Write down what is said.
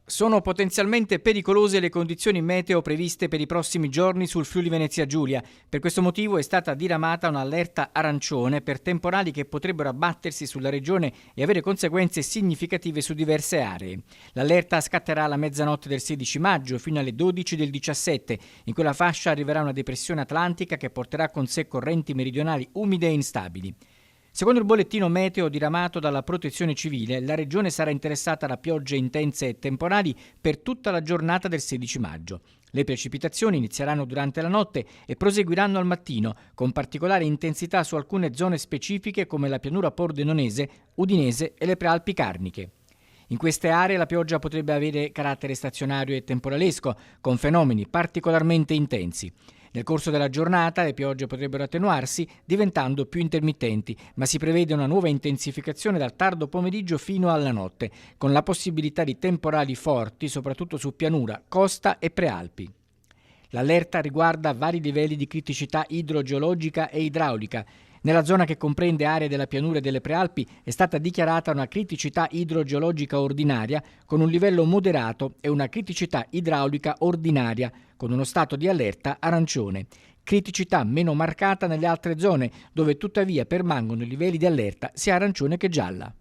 Sono potenzialmente pericolose le condizioni meteo previste per i prossimi giorni sul Friuli Venezia Giulia. Per questo motivo è stata diramata un'allerta arancione per temporali che potrebbero abbattersi sulla regione e avere conseguenze significative su diverse aree. L'allerta scatterà alla mezzanotte del 16 maggio fino alle 12 del 17. In quella fascia arriverà una depressione atlantica che porterà con sé correnti meridionali umide e instabili. Secondo il bollettino meteo diramato dalla Protezione Civile, la regione sarà interessata da piogge intense e temporali per tutta la giornata del 16 maggio. Le precipitazioni inizieranno durante la notte e proseguiranno al mattino, con particolare intensità su alcune zone specifiche come la pianura pordenonese, udinese e le prealpi carniche. In queste aree la pioggia potrebbe avere carattere stazionario e temporalesco, con fenomeni particolarmente intensi. Nel corso della giornata le piogge potrebbero attenuarsi diventando più intermittenti, ma si prevede una nuova intensificazione dal tardo pomeriggio fino alla notte, con la possibilità di temporali forti soprattutto su pianura, costa e prealpi. L'allerta riguarda vari livelli di criticità idrogeologica e idraulica. Nella zona che comprende aree della pianura e delle prealpi è stata dichiarata una criticità idrogeologica ordinaria con un livello moderato e una criticità idraulica ordinaria con uno stato di allerta arancione. Criticità meno marcata nelle altre zone, dove tuttavia permangono i livelli di allerta sia arancione che gialla.